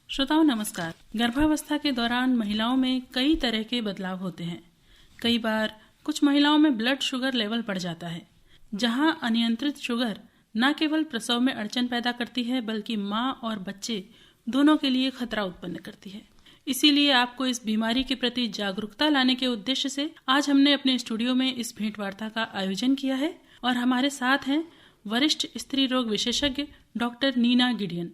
श्रोताओं नमस्कार। गर्भावस्था के दौरान महिलाओं में कई तरह के बदलाव होते हैं। कई बार कुछ महिलाओं में ब्लड शुगर लेवल बढ़ जाता है, जहां अनियंत्रित शुगर न केवल प्रसव में अड़चन पैदा करती है बल्कि मां और बच्चे दोनों के लिए खतरा उत्पन्न करती है। इसीलिए आपको इस बीमारी के प्रति जागरूकता लाने के उद्देश्य से आज हमने अपने स्टूडियो में इस भेंट वार्ता का आयोजन किया है और हमारे साथ हैं वरिष्ठ स्त्री रोग विशेषज्ञ डॉक्टर नीना गिडियन।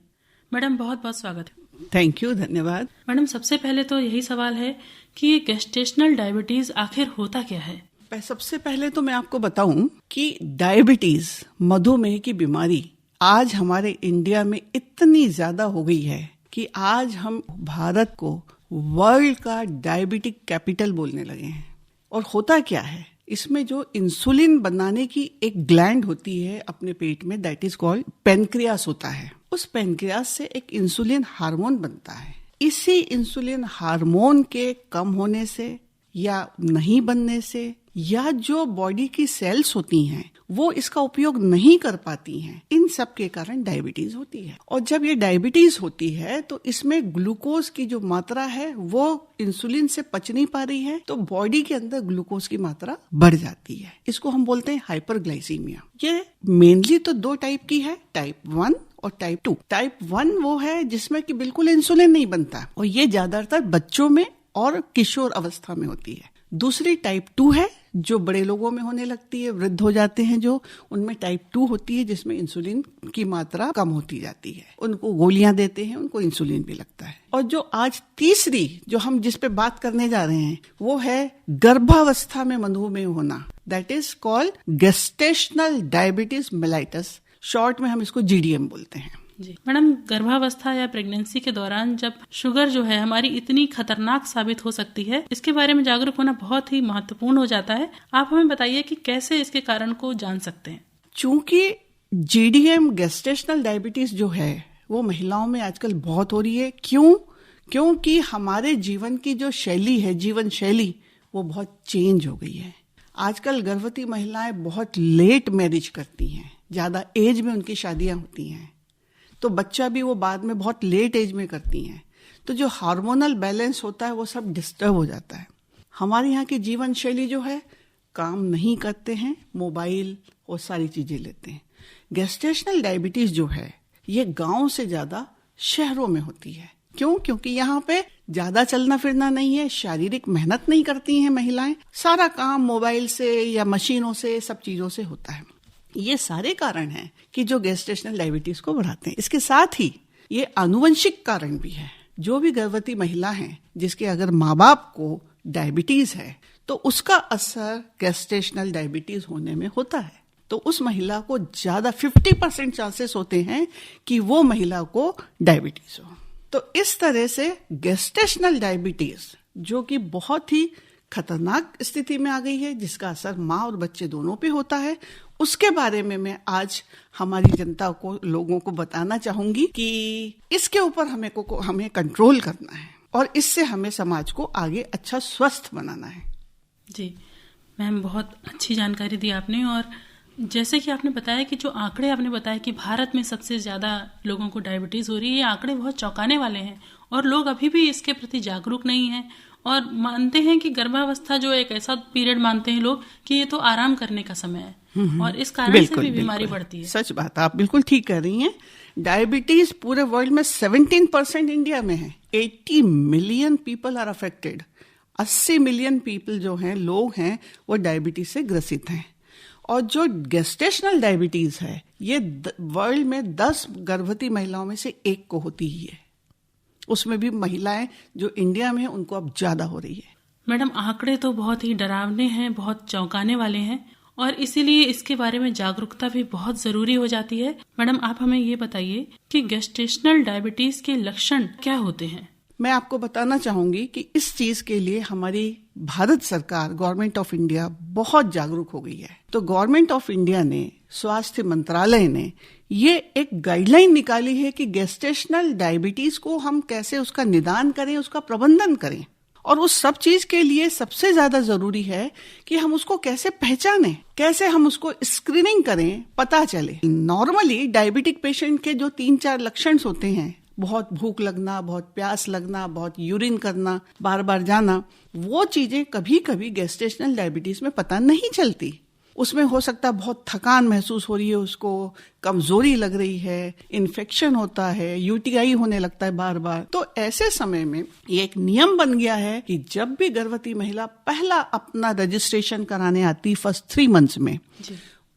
मैडम बहुत बहुत स्वागत है। थैंक यू, धन्यवाद। मैडम सबसे पहले तो यही सवाल है कि ये गेस्टेशनल डायबिटीज आखिर होता क्या है? सबसे पहले तो मैं आपको बताऊं कि डायबिटीज, मधुमेह की बीमारी आज हमारे इंडिया में इतनी ज्यादा हो गई है कि आज हम भारत को वर्ल्ड का डायबिटिक कैपिटल बोलने लगे हैं। और होता क्या है, इसमें जो इंसुलिन बनाने की एक ग्लैंड होती है अपने पेट में, दैट इज कॉल्ड पेनक्रियास होता है। उस पेनक्रियास से एक इंसुलिन हार्मोन बनता है। इसी इंसुलिन हार्मोन के कम होने से या नहीं बनने से, या जो बॉडी की सेल्स होती हैं वो इसका उपयोग नहीं कर पाती हैं, इन सब के कारण डायबिटीज होती है। और जब ये डायबिटीज होती है तो इसमें ग्लूकोज की जो मात्रा है वो इंसुलिन से पच नहीं पा रही है, तो बॉडी के अंदर ग्लूकोज की मात्रा बढ़ जाती है। इसको हम बोलते हैं हाइपरग्लाइसीमिया। ये मेनली तो दो टाइप की है, टाइप 1 और टाइप 2। टाइप 1 वो है जिसमें कि बिल्कुल इंसुलिन नहीं बनता और ये ज्यादातर बच्चों में और किशोर अवस्था में होती है। दूसरी टाइप 2 है जो बड़े लोगों में होने लगती है, वृद्ध हो जाते हैं जो, उनमें टाइप 2 होती है जिसमें इंसुलिन की मात्रा कम होती जाती है। उनको गोलियां देते हैं, उनको इंसुलिन भी लगता है। और जो आज तीसरी जो हम जिस पे बात करने जा रहे हैं वो है गर्भावस्था में मधुमेह होना, that is called gestational diabetes mellitus. Short में हम इसको GDM बोलते हैं। जी मैडम, गर्भावस्था या प्रेगनेंसी के दौरान जब शुगर जो है हमारी इतनी खतरनाक साबित हो सकती है, इसके बारे में जागरूक होना बहुत ही महत्वपूर्ण हो जाता है। आप हमें बताइए कि कैसे इसके कारण को जान सकते हैं। चूंकि GDM गेस्टेशनल डायबिटीज जो है वो महिलाओं में आजकल बहुत हो रही है। क्योंकि हमारे जीवन की जो शैली है, जीवन शैली, वो बहुत चेंज हो गई है। आजकल गर्भवती महिलाएं बहुत लेट मैरिज करती हैं, ज्यादा एज में उनकी शादियां होती हैं, तो बच्चा भी वो बाद में बहुत लेट एज में करती हैं। तो जो हार्मोनल बैलेंस होता है वो सब डिस्टर्ब हो जाता है। हमारे यहाँ की जीवन शैली जो है, काम नहीं करते हैं, मोबाइल और सारी चीजें लेते हैं। गेस्टेशनल डायबिटीज जो है ये गांव से ज्यादा शहरों में होती है। क्योंकि यहाँ पे ज्यादा चलना फिरना नहीं है, शारीरिक मेहनत नहीं करती हैं महिलाएं, सारा काम मोबाइल से या मशीनों से, सब चीजों से होता है। ये सारे कारण हैं कि जो गेस्टेशनल डायबिटीज को बढ़ाते हैं। इसके साथ ही ये आनुवंशिक कारण भी है। जो भी गर्भवती महिला है जिसके अगर माँ बाप को डायबिटीज है तो उसका असर गेस्टेशनल डायबिटीज होने में होता है। तो उस महिला को ज्यादा 50% चांसेस होते हैं कि वो महिला को डायबिटीज हो। तो इस तरह से गेस्टेशनल डायबिटीज जो कि बहुत ही खतरनाक स्थिति में आ गई है, जिसका असर माँ और बच्चे दोनों पे होता है, उसके बारे में मैं आज हमारी जनता को, लोगों को बताना चाहूंगी कि इसके ऊपर हमें कंट्रोल करना है और इससे हमें समाज को आगे अच्छा स्वस्थ बनाना है। जी मैम, बहुत अच्छी जानकारी दी आपने। और जैसे कि आपने बताया कि जो आंकड़े आपने बताया कि भारत में सबसे ज्यादा लोगों को डायबिटीज हो रही है, ये आंकड़े बहुत चौंकाने वाले हैं और लोग अभी भी इसके प्रति जागरूक नहीं हैं और मानते हैं कि गर्भावस्था जो एक ऐसा पीरियड मानते हैं लोग कि ये तो आराम करने का समय है और इस कारण से भी बीमारी बढ़ती है। सच बात, आप बिल्कुल ठीक कह रही हैं। डायबिटीज पूरे वर्ल्ड में 17% इंडिया में है। 80 million people are affected. 80 million people जो हैं, लोग हैं, वो डायबिटीज से ग्रसित हैं। और जो गेस्टेशनल डायबिटीज है ये वर्ल्ड में 10 गर्भवती महिलाओं में से 1 को होती ही है। उसमें भी महिलाएं जो इंडिया में हैं उनको अब ज्यादा हो रही है। मैडम, आंकड़े तो बहुत ही डरावने हैं, बहुत चौंकाने वाले हैं और इसीलिए इसके बारे में जागरूकता भी बहुत जरूरी हो जाती है। मैडम, आप हमें ये बताइए कि गेस्टेशनल डायबिटीज के लक्षण क्या होते हैं? मैं आपको बताना चाहूंगी कि इस चीज के लिए हमारी भारत सरकार, गवर्नमेंट ऑफ इंडिया बहुत जागरूक हो गई है। तो गवर्नमेंट ऑफ इंडिया ने, स्वास्थ्य मंत्रालय ने ये एक गाइडलाइन निकाली है कि गेस्टेशनल डायबिटीज को हम कैसे उसका निदान करें, उसका प्रबंधन करें। और उस सब चीज के लिए सबसे ज्यादा जरूरी है कि हम उसको कैसे पहचानें, कैसे हम उसको स्क्रीनिंग करें, पता चले। नॉर्मली डायबिटिक पेशेंट के जो 3-4 लक्षण होते हैं बहुत भूख लगना, बहुत प्यास लगना, बहुत यूरिन करना, बार बार जाना, वो चीजें कभी कभी गेस्टेशनल डायबिटीज में पता नहीं चलती। उसमें हो सकता है बहुत थकान महसूस हो रही है, उसको कमजोरी लग रही है, इन्फेक्शन होता है, यूटीआई होने लगता है बार बार। तो ऐसे समय में ये एक नियम बन गया है कि जब भी गर्भवती महिला पहला अपना रजिस्ट्रेशन कराने आती फर्स्ट 3 मंथ्स में,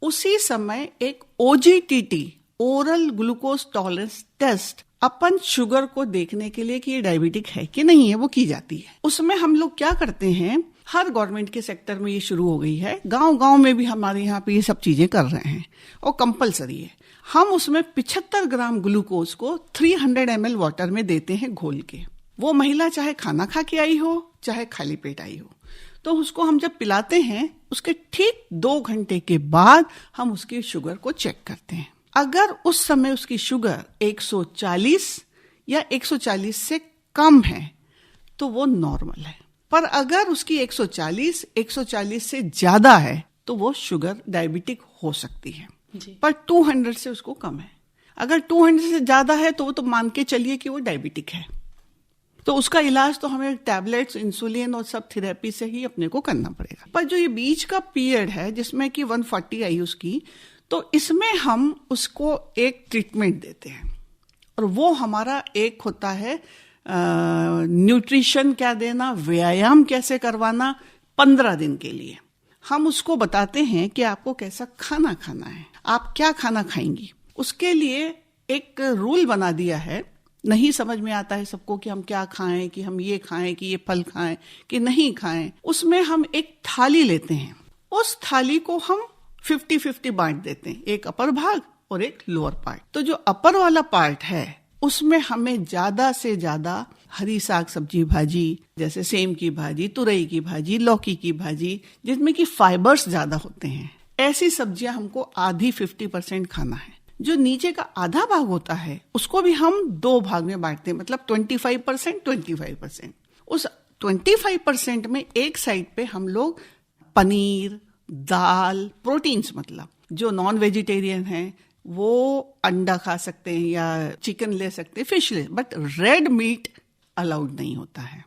उसी समय एक OGTT, oral glucose tolerance test, अपन शुगर को देखने के लिए कि ये डायबिटिक है कि नहीं है, वो की जाती है। उसमें हम लोग क्या करते हैं, हर गवर्नमेंट के सेक्टर में ये शुरू हो गई है, गांव-गांव में भी हमारे यहाँ पे ये सब चीजें कर रहे हैं और कंपलसरी है। हम उसमें 75 ग्राम ग्लूकोज को 300 ml वाटर में देते हैं घोल के। वो महिला चाहे खाना खा के आई हो, चाहे खाली पेट आई हो, तो उसको हम जब पिलाते हैं उसके ठीक 2 घंटे के बाद हम उसकी शुगर को चेक करते हैं। अगर उस समय उसकी शुगर 140 या 140 से कम है तो वो नॉर्मल है, पर अगर उसकी 140 से ज्यादा है तो वो शुगर डायबिटिक हो सकती है जी। पर 200 से उसको कम है। अगर 200 से ज्यादा है तो वो तो मान के चलिए कि वो डायबिटिक है। तो उसका इलाज तो हमें टैबलेट्स, इंसुलिन और सब थेरेपी से ही अपने को करना पड़ेगा। पर जो ये बीच का पीरियड है जिसमें कि 140 आई उसकी, तो इसमें हम उसको एक ट्रीटमेंट देते हैं और वो हमारा एक होता है न्यूट्रिशन क्या देना, व्यायाम कैसे करवाना 15 दिन के लिए। हम उसको बताते हैं कि आपको कैसा खाना खाना है, आप क्या खाना खाएंगी। उसके लिए एक रूल बना दिया है, नहीं समझ में आता है सबको कि हम क्या खाएं, कि हम ये खाएं, कि ये फल खाएं कि नहीं खाएं। उसमें हम एक थाली लेते हैं, उस थाली को हम 50-50 बांट देते हैं, एक अपर भाग और एक लोअर पार्ट। तो जो अपर वाला पार्ट है उसमें हमें ज्यादा से ज्यादा हरी साग सब्जी भाजी, जैसे सेम की भाजी, तुरई की भाजी, लौकी की भाजी, जिसमें कि फाइबर्स ज्यादा होते हैं, ऐसी सब्जियां हमको आधी 50% खाना है। जो नीचे का आधा भाग होता है उसको भी हम 2 भाग में बांटते हैं, मतलब 25%। उस 25% में एक साइड पे हम लोग पनीर, दाल, प्रोटीन्स, मतलब जो नॉन वेजिटेरियन हैं वो अंडा खा सकते हैं या चिकन ले सकते हैं, फिश ले, बट रेड मीट अलाउड नहीं होता है।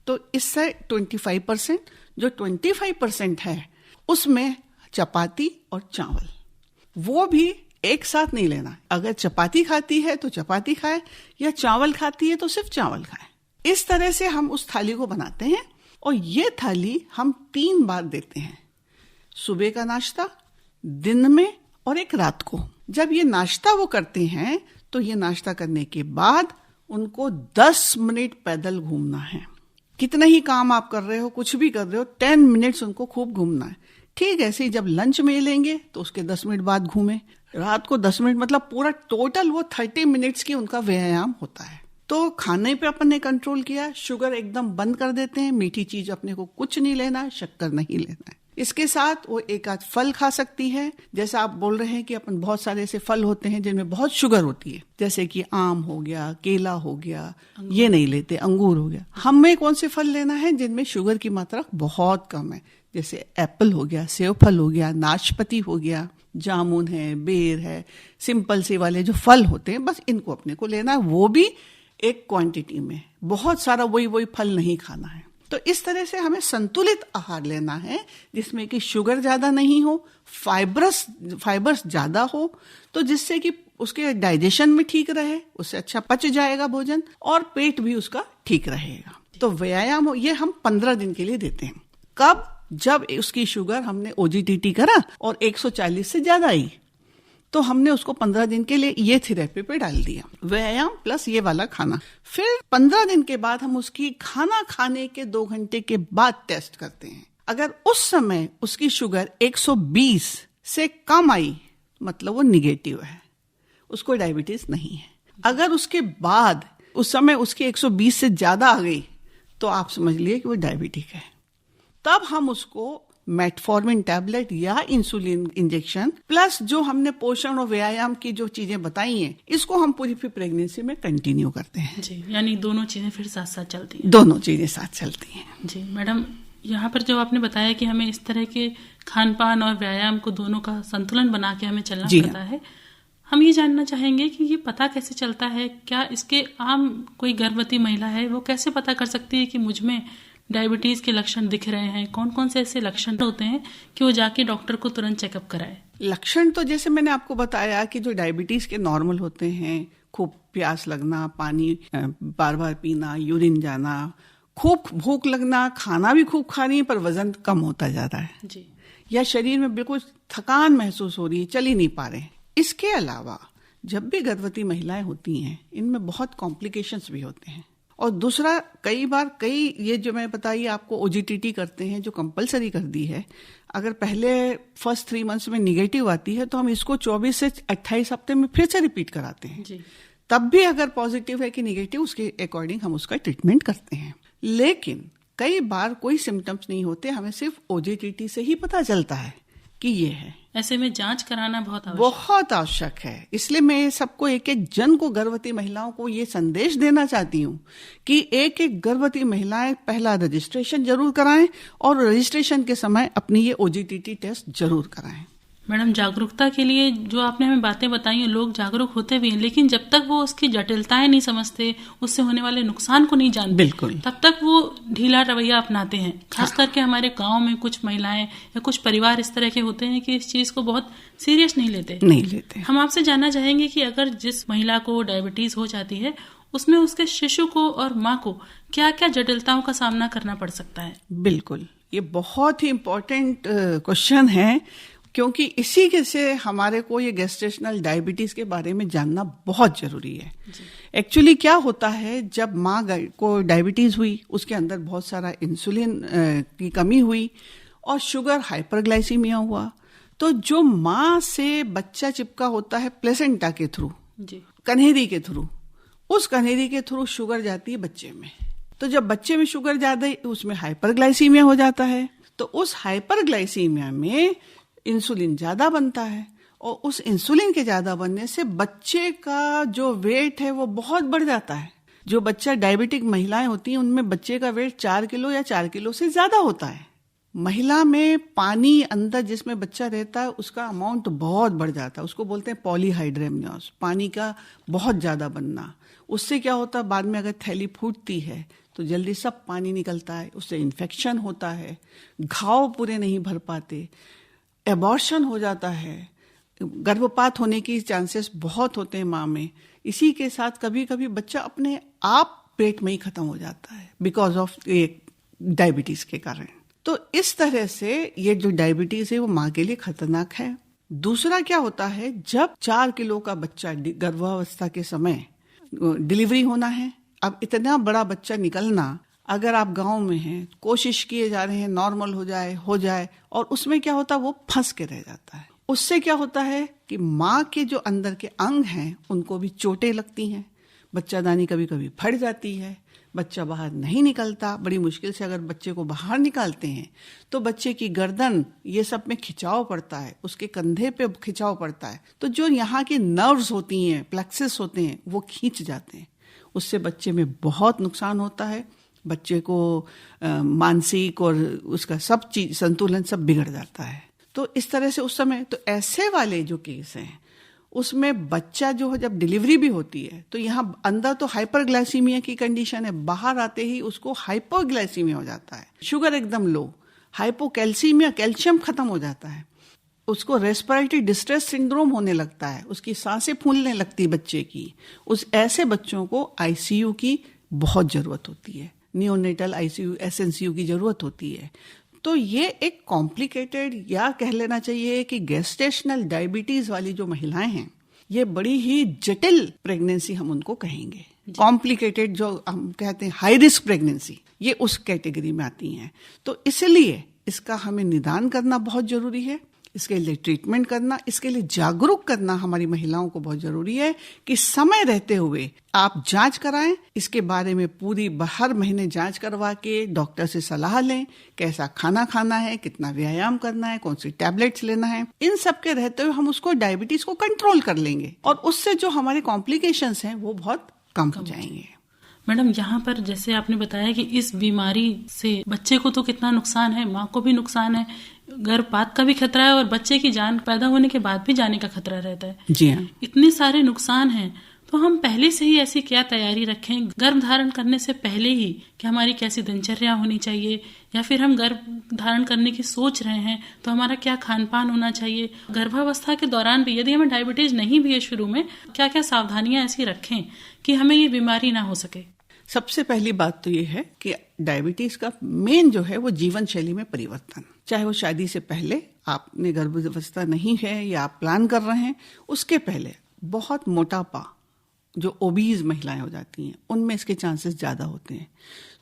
तो इससे 25%, जो 25% है उसमें चपाती और चावल, वो भी एक साथ नहीं लेना। अगर चपाती खाती है तो चपाती खाए, या चावल खाती है तो सिर्फ चावल खाए। इस तरह से हम उस थाली को बनाते हैं और ये थाली हम 3 बार देते हैं, सुबह का नाश्ता, दिन में और एक रात को। जब ये नाश्ता वो करते हैं तो ये नाश्ता करने के बाद उनको 10 मिनट पैदल घूमना है। कितना ही काम आप कर रहे हो, कुछ भी कर रहे हो, 10 मिनट्स उनको खूब घूमना है। ठीक ऐसे ही जब लंच में लेंगे तो उसके 10 मिनट बाद घूमे, रात को 10 मिनट, मतलब पूरा टोटल वो 30 मिनट्स की उनका व्यायाम होता है। तो खाने पे अपन ने कंट्रोल किया, शुगर एकदम बंद कर देते हैं, मीठी चीज अपने को कुछ नहीं लेना है, शक्कर नहीं लेना है। इसके साथ वो एक आध फल खा सकती है। जैसा आप बोल रहे हैं कि अपन बहुत सारे ऐसे फल होते हैं जिनमें बहुत शुगर होती है, जैसे कि आम हो गया, केला हो गया, ये नहीं लेते, अंगूर हो गया। हमें कौन से फल लेना है जिनमें शुगर की मात्रा बहुत कम है, जैसे एप्पल हो गया, सेव फल हो गया, नाशपाती हो गया, जामुन है, बेर है, सिंपल से वाले जो फल होते हैं, बस इनको अपने को लेना है, वो भी एक क्वांटिटी में, बहुत सारा वही फल नहीं खाना है। तो इस तरह से हमें संतुलित आहार लेना है जिसमें कि शुगर ज्यादा नहीं हो, फाइबर्स ज्यादा हो, तो जिससे कि उसके डाइजेशन में ठीक रहे, उससे अच्छा पच जाएगा भोजन और पेट भी उसका ठीक रहेगा। तो व्यायाम ये हम 15 दिन के लिए देते हैं। कब? जब उसकी शुगर हमने OGTT करा और 140 से ज्यादा आई तो हमने उसको 15 दिन के लिए ये थेरेपी पे डाल दिया, व्यायाम प्लस ये वाला खाना। फिर 15 दिन के बाद हम उसकी खाना खाने के 2 घंटे के बाद टेस्ट करते हैं। अगर उस समय उसकी शुगर 120 से कम आई मतलब वो निगेटिव है, उसको डायबिटीज नहीं है। अगर उसके बाद उस समय उसकी 120 से ज्यादा आ गई तो आप समझ लिए कि वो डायबिटिक है। तब हम उसको मेटफॉर्मिन टैबलेट या इंसुलिन इंजेक्शन प्लस जो हमने पोषण और व्यायाम की जो चीजें बताई हैं, इसको हम पूरी फिर प्रेगनेंसी में कंटिन्यू करते हैं जी। यानी दोनों चीजें फिर साथ साथ चलती हैं। दोनों चीजें साथ चलती हैं जी। मैडम, यहाँ पर जो आपने बताया कि हमें इस तरह के खान पान और व्यायाम को दोनों का संतुलन बना के हमें चलना पड़ता है, हम ये जानना चाहेंगे कि ये पता कैसे चलता है, क्या इसके आम कोई गर्भवती महिला है वो कैसे पता कर सकती है कि मुझ में डायबिटीज के लक्षण दिख रहे हैं? कौन कौन से ऐसे लक्षण होते हैं कि वो जाके डॉक्टर को तुरंत चेकअप कराए? लक्षण तो जैसे मैंने आपको बताया कि जो डायबिटीज के नॉर्मल होते हैं, खूब प्यास लगना, पानी बार बार पीना, यूरिन जाना, खूब भूख लगना, खाना भी खूब खा रही है पर वजन कम होता जा रहा है जी, या शरीर में बिल्कुल थकान महसूस हो रही है, चल ही नहीं पा रहे। इसके अलावा जब भी गर्भवती महिलाएं होती हैं इनमें बहुत कॉम्प्लिकेशंस भी होते हैं। और दूसरा, कई ये जो मैं बताइए आपको OGTT करते हैं जो कंपलसरी कर दी है। अगर पहले फर्स्ट 3 मंथ्स में निगेटिव आती है तो हम इसको 24 से 28 हफ्ते में फिर से रिपीट कराते हैं जी। तब भी अगर पॉजिटिव है कि निगेटिव, उसके अकॉर्डिंग हम उसका ट्रीटमेंट करते हैं। लेकिन कई बार कोई सिम्टम्स नहीं होते, हमें सिर्फ OGTT से ही पता चलता है कि ये है। ऐसे में जांच कराना बहुत आवश्यक है। इसलिए मैं सबको, एक एक जन को, गर्भवती महिलाओं को ये संदेश देना चाहती हूँ कि एक एक गर्भवती महिलाएं पहला रजिस्ट्रेशन जरूर कराएं और रजिस्ट्रेशन के समय अपनी ये OGTT टेस्ट जरूर कराएं। मैडम, जागरूकता के लिए जो आपने हमें बातें बताई हैं, लोग जागरूक होते भी हैं, लेकिन जब तक वो उसकी जटिलताएं नहीं समझते, उससे होने वाले नुकसान को नहीं जानते, बिल्कुल, तब तक वो ढीला रवैया अपनाते हैं। खास करके हमारे गांव में कुछ महिलाएं या कुछ परिवार इस तरह के होते हैं कि इस चीज को बहुत सीरियस नहीं लेते। हम आपसे जानना चाहेंगे कि अगर जिस महिला को डायबिटीज हो जाती है उसमें उसके शिशु को और माँ को क्या क्या जटिलताओं का सामना करना पड़ सकता है? बिल्कुल, ये बहुत ही इम्पोर्टेंट क्वेश्चन है, क्योंकि इसी के से हमारे को ये गेस्टेशनल डायबिटीज के बारे में जानना बहुत जरूरी है। एक्चुअली क्या होता है, जब माँ को डायबिटीज हुई, उसके अंदर बहुत सारा इंसुलिन की कमी हुई और शुगर हाइपरग्लाइसीमिया हुआ, तो जो माँ से बच्चा चिपका होता है प्लेसेंटा के थ्रू, कन्हेरी के थ्रू, उस कन्हेरी के थ्रू शुगर जाती है बच्चे में। तो जब बच्चे में शुगर ज्यादा, उसमें हाइपरग्लाइसीमिया हो जाता है। तो उस हाइपरग्लाइसीमिया में इंसुलिन ज्यादा बनता है और उस इंसुलिन के ज्यादा बनने से बच्चे का जो वेट है वो बहुत बढ़ जाता है। जो बच्चा, डायबिटिक महिलाएं होती हैं उनमें बच्चे का वेट 4 किलो या 4 किलो से ज्यादा होता है। महिला में पानी अंदर जिसमें बच्चा रहता है उसका अमाउंट बहुत बढ़ जाता है, उसको बोलते हैं पॉलीहाइड्रेमनियोस, पानी का बहुत ज्यादा बनना। उससे क्या होता है, बाद में अगर थैली फूटती है तो जल्दी सब पानी निकलता है, उससे इन्फेक्शन होता है, घाव पूरे नहीं भर पाते, एबॉर्शन हो जाता है, गर्भपात होने की चांसेस बहुत होते हैं माँ में। इसी के साथ कभी कभी बच्चा अपने आप पेट में ही खत्म हो जाता है बिकॉज ऑफ डायबिटीज के कारण। तो इस तरह से ये जो डायबिटीज है वो माँ के लिए खतरनाक है। दूसरा क्या होता है, जब 4 किलो का बच्चा गर्भावस्था के समय डिलीवरी होना है, अब इतना बड़ा बच्चा निकलना, अगर आप गांव में हैं, कोशिश किए जा रहे हैं नॉर्मल हो जाए और उसमें क्या होता है, वो फंस के रह जाता है। उससे क्या होता है कि माँ के जो अंदर के अंग हैं उनको भी चोटें लगती हैं, बच्चादानी कभी कभी फट जाती है, बच्चा बाहर नहीं निकलता। बड़ी मुश्किल से अगर बच्चे को बाहर निकालते हैं तो बच्चे की गर्दन, ये सब में खिंचाव पड़ता है, उसके कंधे पे खिंचाव पड़ता है, तो जो यहाँ की नर्व्स होती हैं, प्लेक्सस होते हैं, वो खींच जाते हैं। उससे बच्चे में बहुत नुकसान होता है, बच्चे को मानसिक और उसका सब चीज संतुलन सब बिगड़ जाता है। तो इस तरह से उस समय, तो ऐसे वाले जो केस हैं उसमें बच्चा जो है जब डिलीवरी भी होती है तो यहाँ अंदर तो हाइपरग्लाइसीमिया की कंडीशन है, बाहर आते ही उसको हाइपोग्लाइसीमिया हो जाता है, शुगर एकदम लो, हाइपोकैल्सीमिया, कैल्शियम खत्म हो जाता है, उसको रेस्पिरेटरी डिस्ट्रेस सिंड्रोम होने लगता है, उसकी सांसें फूलने लगती बच्चे की। उस ऐसे बच्चों को ICU की बहुत जरूरत होती है, नियोनेटल ICU, SNCU की जरूरत होती है। तो ये एक कॉम्प्लिकेटेड, या कह लेना चाहिए कि गेस्टेशनल डायबिटीज वाली जो महिलाएं हैं, ये बड़ी ही जटिल प्रेगनेंसी हम उनको कहेंगे। कॉम्प्लिकेटेड जो हम कहते हैं हाई रिस्क प्रेगनेंसी, ये उस कैटेगरी में आती हैं। तो इसलिए इसका हमें निदान करना बहुत जरूरी है, इसके लिए ट्रीटमेंट करना, इसके लिए जागरूक करना हमारी महिलाओं को बहुत जरूरी है कि समय रहते हुए आप जांच कराएं, इसके बारे में पूरी हर महीने जांच करवा के डॉक्टर से सलाह लें, कैसा खाना खाना है, कितना व्यायाम करना है, कौन सी टैबलेट्स लेना है। इन सब के रहते हुए हम उसको डायबिटीज को कंट्रोल कर लेंगे और उससे जो हमारे कॉम्प्लिकेशंस हैं वो बहुत कम हो जाएंगे। मैडम, यहाँ पर जैसे आपने बताया कि इस बीमारी से बच्चे को तो कितना नुकसान है, माँ को भी नुकसान है, गर्भपात का भी खतरा है और बच्चे की जान पैदा होने के बाद भी जाने का खतरा रहता है। जी हाँ। इतने सारे नुकसान हैं, तो हम पहले से ही ऐसी क्या तैयारी रखें गर्भ धारण करने से पहले ही, कि हमारी कैसी दिनचर्या होनी चाहिए, या फिर हम गर्भ धारण करने की सोच रहे हैं तो हमारा क्या खान पान होना चाहिए। गर्भावस्था के दौरान भी यदि हमें डायबिटीज नहीं भी है शुरू में, क्या क्या सावधानियां ऐसी रखें कि हमें ये बीमारी ना हो सके। सबसे पहली बात तो ये है कि डायबिटीज का मेन जो है वो जीवन शैली में परिवर्तन, चाहे वो शादी से पहले आपने गर्भावस्था नहीं है या आप प्लान कर रहे हैं, उसके पहले बहुत मोटापा, जो ओबीज महिलाएं हो जाती हैं उनमें इसके चांसेस ज़्यादा होते हैं।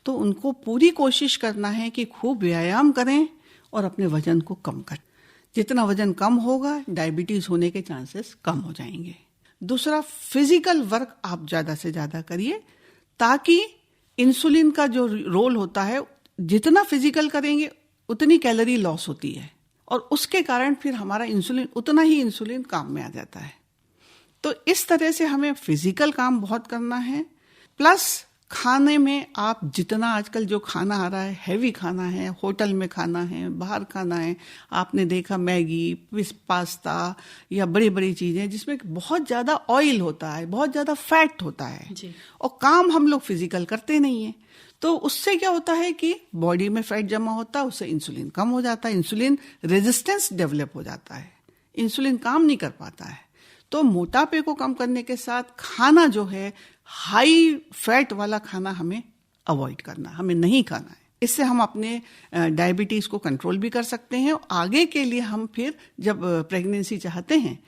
तो उनको पूरी कोशिश करना है कि खूब व्यायाम करें और अपने वजन को कम करें। जितना वजन कम होगा डायबिटीज होने के चांसेस कम हो जाएंगे। दूसरा, फिजिकल वर्क आप ज़्यादा से ज़्यादा करिए, ताकि इंसुलिन का जो रोल होता है, जितना फिजिकल करेंगे उतनी कैलोरी लॉस होती है और उसके कारण फिर हमारा इंसुलिन, उतना ही इंसुलिन काम में आ जाता है। तो इस तरह से हमें फिजिकल काम बहुत करना है। प्लस खाने में आप जितना, आजकल जो खाना आ रहा है हैवी खाना है, होटल में खाना है, बाहर खाना है, आपने देखा मैगी, पास्ता या बड़ी बड़ी चीज़ें जिसमें बहुत ज़्यादा ऑयल होता है, बहुत ज़्यादा फैट होता है जी। और काम हम लोग फिजिकल करते नहीं हैं। तो उससे क्या होता है कि बॉडी में फैट जमा होता है, उससे इंसुलिन कम हो जाता है, इंसुलिन रेजिस्टेंस डेवलप हो जाता है, इंसुलिन काम नहीं कर पाता है। तो मोटापे को कम करने के साथ खाना जो है, हाई फैट वाला खाना हमें अवॉइड करना, हमें नहीं खाना है। इससे हम अपने डायबिटीज को कंट्रोल भी कर सकते हैं। आगे के लिए हम फिर जब प्रेगनेंसी चाहते हैं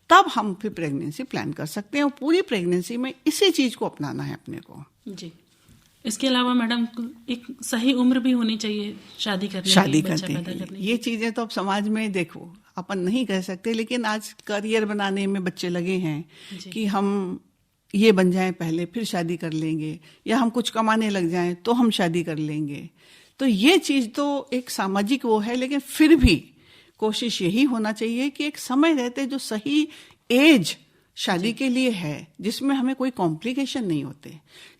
तब हम फिर प्रेगनेंसी प्लान कर सकते हैं और पूरी प्रेगनेंसी में इसी चीज को अपनाना है अपने को। जी। इसके अलावा मैडम एक सही उम्र भी होनी चाहिए शादी करने की। ये चीजें तो अब समाज में देखो अपन नहीं कह सकते, लेकिन आज करियर बनाने में बच्चे लगे हैं कि हम ये बन जाएं पहले फिर शादी कर लेंगे, या हम कुछ कमाने लग जाएं तो हम शादी कर लेंगे। तो ये चीज तो एक सामाजिक वो है, लेकिन फिर भी कोशिश यही होना चाहिए कि एक समय रहते जो सही एज शादी के लिए है, जिसमें हमें कोई कॉम्प्लिकेशन नहीं होते।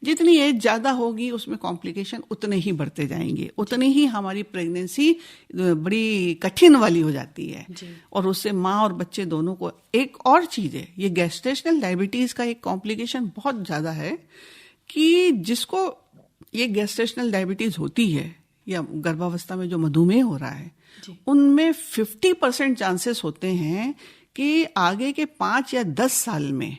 जितनी एज ज्यादा होगी उसमें कॉम्प्लिकेशन उतने ही बढ़ते जाएंगे, उतनी ही हमारी प्रेगनेंसी बड़ी कठिन वाली हो जाती है और उससे माँ और बच्चे दोनों को। एक और चीज है, ये गैस्ट्रेशनल डायबिटीज का एक कॉम्प्लिकेशन बहुत ज्यादा है कि जिसको ये गैस्ट्रेशनल डायबिटीज होती है या गर्भावस्था में जो मधुमेह हो रहा है, उनमें 50% चांसेस होते हैं कि आगे के 5 या 10 साल में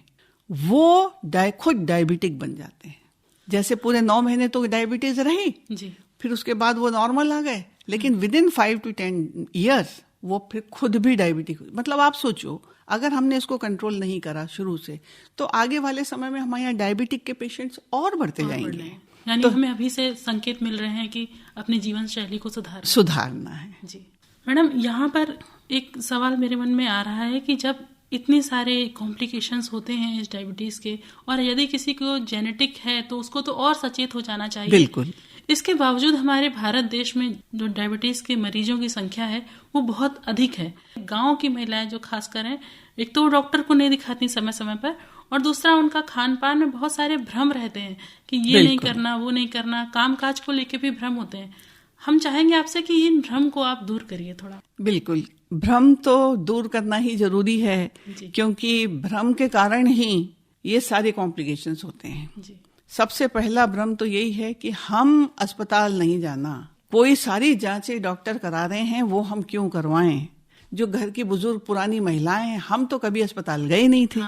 वो खुद डायबिटिक बन जाते हैं। जैसे पूरे 9 महीने तो डायबिटीज रही जी, फिर उसके बाद वो नॉर्मल आ गए, लेकिन विद इन 5 to 10 ईयर्स वो फिर खुद भी डायबिटिक। मतलब आप सोचो, अगर हमने इसको कंट्रोल नहीं करा शुरू से तो आगे वाले समय में हमारे यहाँ डायबिटिक के पेशेंट्स और बढ़ते जाएंगे। यानी तो हमें अभी से संकेत मिल रहे हैं कि अपनी जीवन शैली को सुधारना है। जी मैडम, यहाँ पर एक सवाल मेरे मन में आ रहा है कि जब इतने सारे कॉम्प्लिकेशंस होते हैं इस डायबिटीज के, और यदि किसी को जेनेटिक है तो उसको तो और सचेत हो जाना चाहिए। बिल्कुल। इसके बावजूद हमारे भारत देश में जो डायबिटीज के मरीजों की संख्या है वो बहुत अधिक है। गांव की महिलाएं जो खासकर हैं, एक तो डॉक्टर को नहीं दिखाती समय समय पर, और दूसरा उनका खान पान में बहुत सारे भ्रम रहते हैं कि ये नहीं करना, वो नहीं करना, काम काज को लेके भी भ्रम होते हैं। हम चाहेंगे आपसे कि इन भ्रम को आप दूर करिए थोड़ा। बिल्कुल, भ्रम तो दूर करना ही जरूरी है, क्योंकि भ्रम के कारण ही ये सारे कॉम्प्लिकेशंस होते हैं। जी। सबसे पहला भ्रम तो यही है कि हम अस्पताल नहीं जाना, कोई सारी जांचें डॉक्टर करा रहे हैं वो हम क्यों करवाएं। जो घर की बुजुर्ग पुरानी महिलाएं हैं, हम तो कभी अस्पताल गए नहीं थे।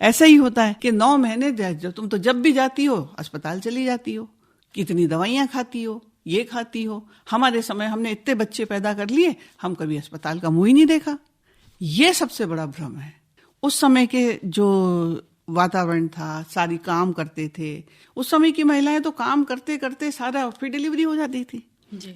ऐसा ही होता है कि 9 महीने जो तुम तो जब भी जाती हो अस्पताल चली जाती हो, कितनी दवाइयां खाती हो, ये खाती हो। हमारे समय हमने इतने बच्चे पैदा कर लिए, हम कभी अस्पताल का मुंह ही नहीं देखा। ये सबसे बड़ा भ्रम है। उस समय के जो वातावरण था, सारी काम करते थे, उस समय की महिलाएं तो काम करते करते सारा फिर डिलीवरी हो जाती थी।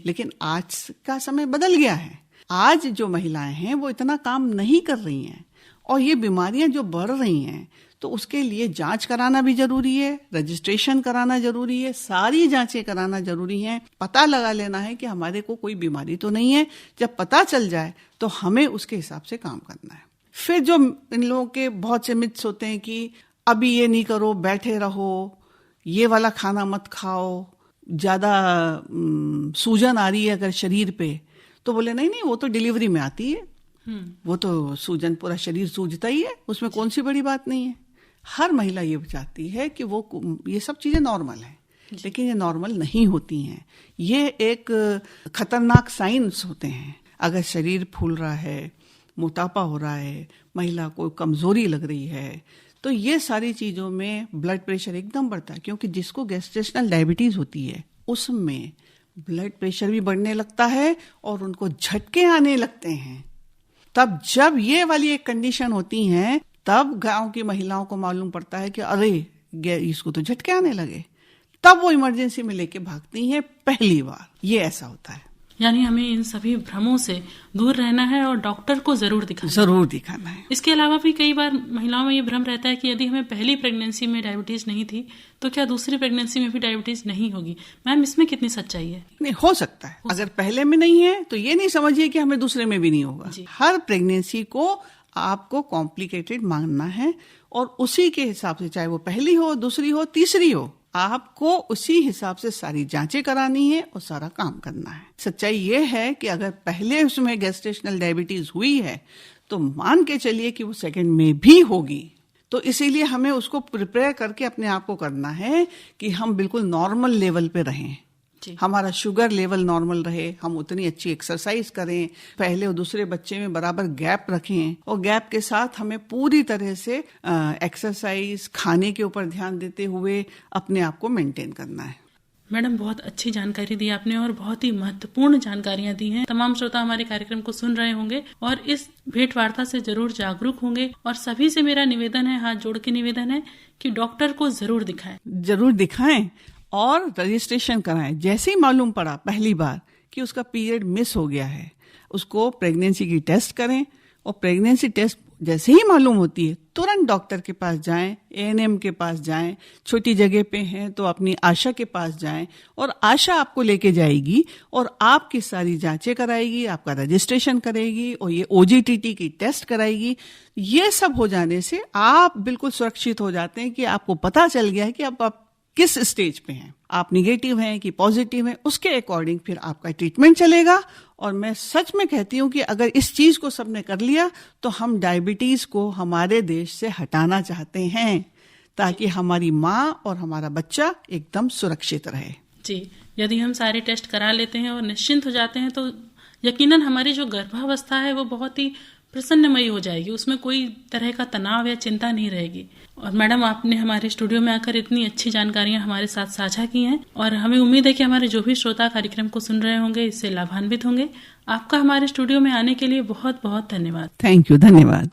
लेकिन आज का समय बदल गया है। आज जो महिलाएं हैं वो इतना काम नहीं कर रही हैं, और ये बीमारियां जो बढ़ रही हैं तो उसके लिए जांच कराना भी जरूरी है, रजिस्ट्रेशन कराना जरूरी है, सारी जांचें कराना जरूरी है। पता लगा लेना है कि हमारे को कोई बीमारी तो नहीं है। जब पता चल जाए तो हमें उसके हिसाब से काम करना है। फिर जो इन लोगों के बहुत से मिथ्स होते हैं कि अभी ये नहीं करो, बैठे रहो, ये वाला खाना मत खाओ, ज्यादा सूजन आ रही है अगर शरीर पे तो बोले नहीं नहीं, वो तो डिलीवरी में आती है, वो तो सूजन पूरा शरीर सूजता ही है, उसमें कौन सी बड़ी बात नहीं है। हर महिला ये चाहती है कि वो ये सब चीजें नॉर्मल है, लेकिन ये नॉर्मल नहीं होती हैं। ये एक खतरनाक साइंस होते हैं। अगर शरीर फूल रहा है, मोटापा हो रहा है, महिला को कमजोरी लग रही है, तो ये सारी चीजों में ब्लड प्रेशर एकदम बढ़ता है। क्योंकि जिसको गेस्टेशनल डायबिटीज होती है उसमें ब्लड प्रेशर भी बढ़ने लगता है और उनको झटके आने लगते हैं। तब जब ये वाली एक कंडीशन होती है, तब गांव की महिलाओं को मालूम पड़ता है कि अरे इसको तो झटके आने लगे, तब वो इमरजेंसी में लेके भागती हैं पहली बार। ये ऐसा होता है। यानी हमें इन सभी भ्रमों से दूर रहना है और डॉक्टर को जरूर दिखाना है। इसके अलावा भी कई बार महिलाओं में ये भ्रम रहता है कि यदि हमें पहली प्रेगनेंसी में डायबिटीज नहीं थी तो क्या दूसरी प्रेगनेंसी में भी डायबिटीज नहीं होगी। मैम, इसमें कितनी सच्चाई है? नहीं, हो सकता है। अगर पहले में नहीं है तो ये नहीं समझिए कि हमें दूसरे में भी नहीं होगा। हर प्रेगनेंसी को आपको कॉम्प्लिकेटेड मानना है और उसी के हिसाब से, चाहे वो पहली हो, दूसरी हो, तीसरी हो, आपको उसी हिसाब से सारी जांचें करानी है और सारा काम करना है। सच्चाई ये है कि अगर पहले उसमें गेस्टेशनल डायबिटीज हुई है तो मान के चलिए कि वो सेकंड में भी होगी। तो इसीलिए हमें उसको प्रिपेयर करके अपने आप को करना है कि हम बिल्कुल नॉर्मल लेवल पे रहें, हमारा शुगर लेवल नॉर्मल रहे, हम उतनी अच्छी एक्सरसाइज करें, पहले और दूसरे बच्चे में बराबर गैप रखें और गैप के साथ हमें पूरी तरह से एक्सरसाइज, खाने के ऊपर ध्यान देते हुए अपने आप को मेंटेन करना है। मैडम, बहुत अच्छी जानकारी दी आपने और बहुत ही महत्वपूर्ण जानकारियां दी हैं। तमाम श्रोता हमारे कार्यक्रम को सुन रहे होंगे और इस भेंट वार्ता से जरूर जागरूक होंगे। और सभी से मेरा निवेदन है, हाथ जोड़ के निवेदन है कि डॉक्टर को जरूर दिखाएं और रजिस्ट्रेशन कराएं। जैसे ही मालूम पड़ा पहली बार कि उसका पीरियड मिस हो गया है, उसको प्रेगनेंसी की टेस्ट करें और प्रेगनेंसी टेस्ट जैसे ही मालूम होती है तुरंत डॉक्टर के पास जाएं, एएनएम के पास जाएं, छोटी जगह पे हैं तो अपनी आशा के पास जाएं और आशा आपको लेके जाएगी और आपकी सारी जांचें कराएगी, आपका रजिस्ट्रेशन करेगी और ये ओजीटीटी की टेस्ट कराएगी। ये सब हो जाने से आप बिल्कुल सुरक्षित हो जाते हैं कि आपको पता चल गया है कि अब आप किस स्टेज पे हैं, आप निगेटिव हैं कि पॉजिटिव हैं, उसके अकॉर्डिंग फिर आपका ट्रीटमेंट चलेगा। और मैं सच में कहती हूँ कि अगर इस चीज को सबने कर लिया तो हम डायबिटीज को हमारे देश से हटाना चाहते हैं ताकि हमारी माँ और हमारा बच्चा एकदम सुरक्षित रहे। जी, यदि हम सारे टेस्ट करा लेते हैं और निश्चिंत हो जाते हैं तो यकीनन हमारी जो गर्भावस्था है वो बहुत ही प्रसन्नमयी हो जाएगी, उसमें कोई तरह का तनाव या चिंता नहीं रहेगी। और मैडम, आपने हमारे स्टूडियो में आकर इतनी अच्छी जानकारियां हमारे साथ साझा की हैं और हमें उम्मीद है कि हमारे जो भी श्रोता कार्यक्रम को सुन रहे होंगे इससे लाभान्वित होंगे। आपका हमारे स्टूडियो में आने के लिए बहुत बहुत धन्यवाद। Thank you. धन्यवाद।